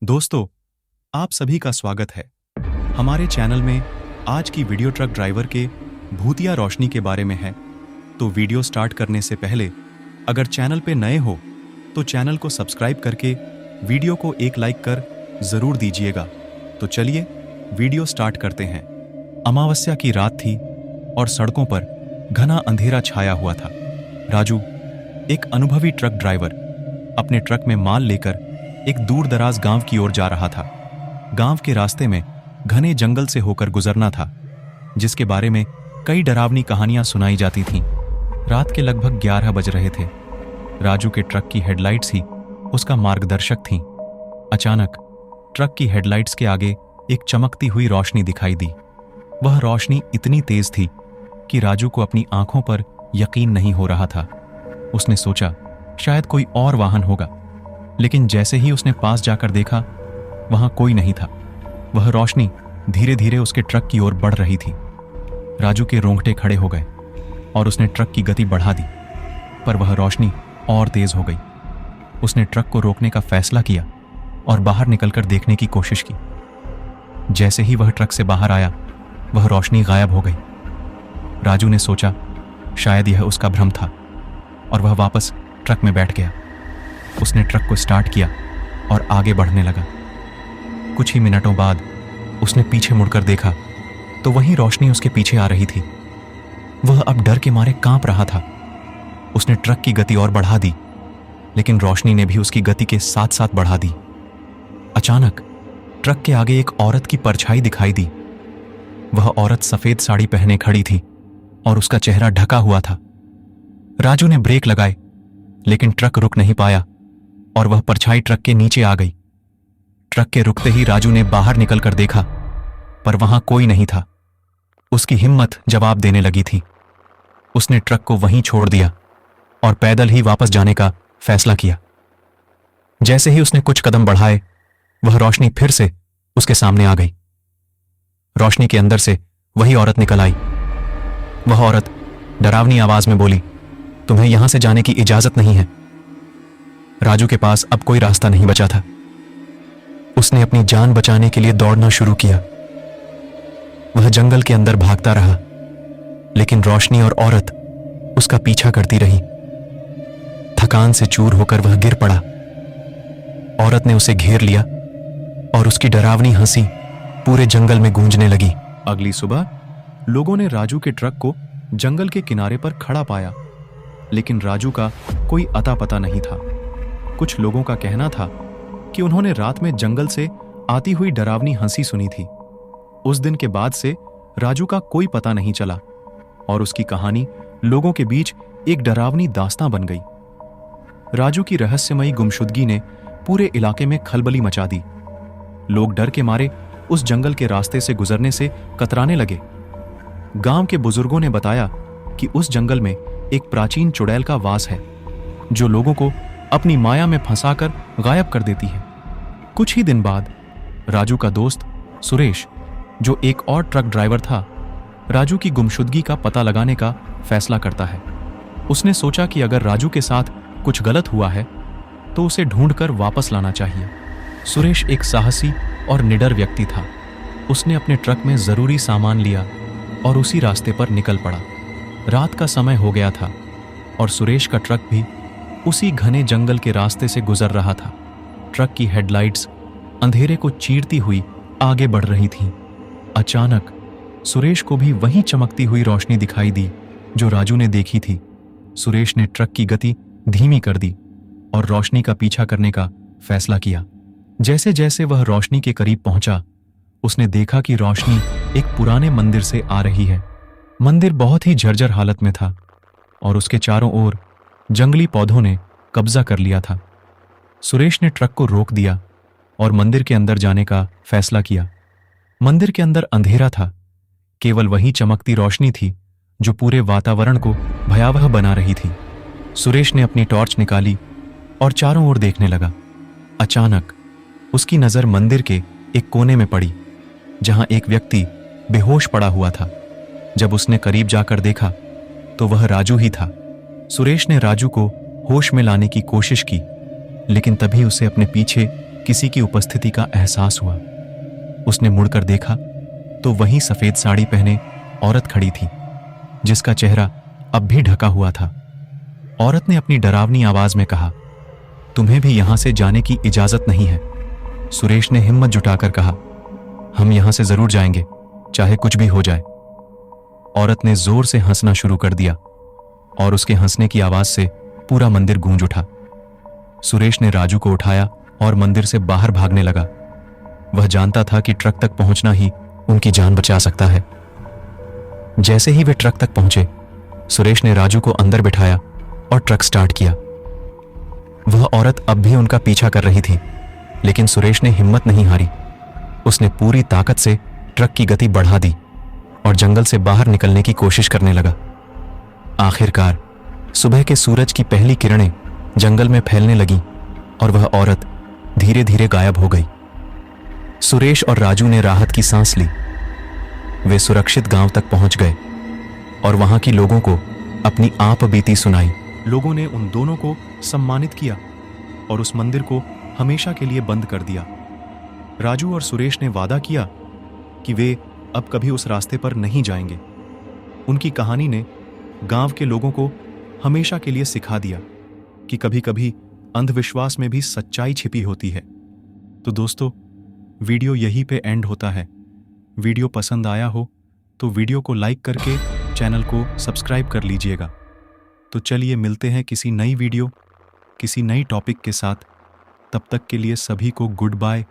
दोस्तों, आप सभी का स्वागत है हमारे चैनल में। आज की वीडियो ट्रक ड्राइवर के भूतिया रोशनी के बारे में है। तो वीडियो स्टार्ट करने से पहले अगर चैनल पे नए हो तो चैनल को सब्सक्राइब करके वीडियो को एक लाइक कर जरूर दीजिएगा। तो चलिए वीडियो स्टार्ट करते हैं। अमावस्या की रात थी और सड़कों पर घना अंधेरा छाया हुआ था। राजू, एक अनुभवी ट्रक ड्राइवर, अपने ट्रक में माल लेकर एक दूर दराज गांव की ओर जा रहा था। गांव के रास्ते में घने जंगल से होकर गुजरना था, जिसके बारे में कई डरावनी कहानियां सुनाई जाती थीं। रात के लगभग 11 बज रहे थे। राजू के ट्रक की हेडलाइट्स ही उसका मार्गदर्शक थीं। अचानक ट्रक की हेडलाइट्स के आगे एक चमकती हुई रोशनी दिखाई दी। वह रोशनी इतनी तेज थी कि राजू को अपनी आंखों पर यकीन नहीं हो रहा था। उसने सोचा शायद कोई और वाहन होगा, लेकिन जैसे ही उसने पास जाकर देखा, वहां कोई नहीं था। वह रोशनी धीरे धीरे उसके ट्रक की ओर बढ़ रही थी। राजू के रोंगटे खड़े हो गए और उसने ट्रक की गति बढ़ा दी, पर वह रोशनी और तेज हो गई। उसने ट्रक को रोकने का फैसला किया और बाहर निकलकर देखने की कोशिश की। जैसे ही वह ट्रक से बाहर आया, वह रोशनी गायब हो गई। राजू ने सोचा शायद यह उसका भ्रम था और वह वापस ट्रक में बैठ गया। उसने ट्रक को स्टार्ट किया और आगे बढ़ने लगा। कुछ ही मिनटों बाद उसने पीछे मुड़कर देखा तो वही रोशनी उसके पीछे आ रही थी। वह अब डर के मारे कांप रहा था। उसने ट्रक की गति और बढ़ा दी, लेकिन रोशनी ने भी उसकी गति के साथ साथ बढ़ा दी। अचानक ट्रक के आगे एक औरत की परछाई दिखाई दी। वह औरत सफेद साड़ी पहने खड़ी थी और उसका चेहरा ढका हुआ था। राजू ने ब्रेक लगाए, लेकिन ट्रक रुक नहीं पाया और वह परछाई ट्रक के नीचे आ गई। ट्रक के रुकते ही राजू ने बाहर निकलकर देखा, पर वहां कोई नहीं था। उसकी हिम्मत जवाब देने लगी थी। उसने ट्रक को वहीं छोड़ दिया और पैदल ही वापस जाने का फैसला किया। जैसे ही उसने कुछ कदम बढ़ाए, वह रोशनी फिर से उसके सामने आ गई। रोशनी के अंदर से वही औरत निकल आई। वह औरत डरावनी आवाज में बोली, तुम्हें यहां से जाने की इजाजत नहीं है। राजू के पास अब कोई रास्ता नहीं बचा था। उसने अपनी जान बचाने के लिए दौड़ना शुरू किया। वह जंगल के अंदर भागता रहा, लेकिन रोशनी और औरत उसका पीछा करती रही। थकान से चूर होकर वह गिर पड़ा। औरत ने उसे घेर लिया और उसकी डरावनी हंसी पूरे जंगल में गूंजने लगी। अगली सुबह लोगों ने राजू के ट्रक को जंगल के किनारे पर खड़ा पाया, लेकिन राजू का कोई अता पता नहीं था। कुछ लोगों का कहना था कि उन्होंने रात में जंगल से आती हुई डरावनी हंसी सुनी थी। उस दिन के बाद से राजू का कोई पता नहीं चला और उसकी कहानी लोगों के बीच एक डरावनी दास्तां बन गई। राजू की रहस्यमयी गुमशुदगी ने पूरे इलाके में खलबली मचा दी। लोग डर के मारे उस जंगल के रास्ते से गुजरने से कतराने लगे। गांव के बुजुर्गों ने बताया कि उस जंगल में एक प्राचीन चुड़ैल का वास है, जो लोगों को अपनी माया में फंसाकर गायब कर देती है। कुछ ही दिन बाद राजू का दोस्त सुरेश, जो एक और ट्रक ड्राइवर था, राजू की गुमशुदगी का पता लगाने का फैसला करता है। उसने सोचा कि अगर राजू के साथ कुछ गलत हुआ है तो उसे ढूंढकर वापस लाना चाहिए। सुरेश एक साहसी और निडर व्यक्ति था। उसने अपने ट्रक में जरूरी सामान लिया और उसी रास्ते पर निकल पड़ा। रात का समय हो गया था और सुरेश का ट्रक भी उसी घने जंगल के रास्ते से गुजर रहा था। ट्रक की हेडलाइट्स अंधेरे को चीरती हुई आगे बढ़ रही थीं। अचानक सुरेश को भी वही चमकती हुई रोशनी दिखाई दी जो राजू ने देखी थी। सुरेश ने ट्रक की गति धीमी कर दी और रोशनी का पीछा करने का फैसला किया। जैसे जैसे वह रोशनी के करीब पहुंचा, उसने देखा कि रोशनी एक पुराने मंदिर से आ रही है। मंदिर बहुत ही जर्जर हालत में था और उसके चारों ओर जंगली पौधों ने कब्जा कर लिया था। सुरेश ने ट्रक को रोक दिया और मंदिर के अंदर जाने का फैसला किया। मंदिर के अंदर अंधेरा था। केवल वही चमकती रोशनी थी जो पूरे वातावरण को भयावह बना रही थी। सुरेश ने अपनी टॉर्च निकाली और चारों ओर देखने लगा। अचानक उसकी नजर मंदिर के एक कोने में पड़ी, जहां एक व्यक्ति बेहोश पड़ा हुआ था। जब उसने करीब जाकर देखा तो वह राजू ही था। सुरेश ने राजू को होश में लाने की कोशिश की, लेकिन तभी उसे अपने पीछे किसी की उपस्थिति का एहसास हुआ। उसने मुड़कर देखा तो वहीं सफेद साड़ी पहने औरत खड़ी थी, जिसका चेहरा अब भी ढका हुआ था। औरत ने अपनी डरावनी आवाज में कहा, तुम्हें भी यहां से जाने की इजाजत नहीं है। सुरेश ने हिम्मत जुटाकर कहा, हम यहां से जरूर जाएंगे, चाहे कुछ भी हो जाए। औरत ने जोर से हंसना शुरू कर दिया और उसके हंसने की आवाज से पूरा मंदिर गूंज उठा। सुरेश ने राजू को उठाया और मंदिर से बाहर भागने लगा। वह जानता था कि ट्रक तक पहुंचना ही उनकी जान बचा सकता है। जैसे ही वे ट्रक तक पहुंचे, सुरेश ने राजू को अंदर बिठाया और ट्रक स्टार्ट किया। वह औरत अब भी उनका पीछा कर रही थी, लेकिन सुरेश ने हिम्मत नहीं हारी। उसने पूरी ताकत से ट्रक की गति बढ़ा दी और जंगल से बाहर निकलने की कोशिश करने लगा। आखिरकार सुबह के सूरज की पहली किरणें जंगल में फैलने लगीं और वह औरत धीरे धीरे गायब हो गई। सुरेश और राजू ने राहत की सांस ली। वे सुरक्षित गांव तक पहुंच गए और वहां के लोगों को अपनी आप बीती सुनाई। लोगों ने उन दोनों को सम्मानित किया और उस मंदिर को हमेशा के लिए बंद कर दिया। राजू और सुरेश ने वादा किया कि वे अब कभी उस रास्ते पर नहीं जाएंगे। उनकी कहानी ने गांव के लोगों को हमेशा के लिए सिखा दिया कि कभी-कभी अंधविश्वास में भी सच्चाई छिपी होती है। तो दोस्तों, वीडियो यहीं पे एंड होता है। वीडियो पसंद आया हो तो वीडियो को लाइक करके चैनल को सब्सक्राइब कर लीजिएगा। तो चलिए मिलते हैं किसी नई वीडियो, किसी नई टॉपिक के साथ। तब तक के लिए सभी को गुड बाय।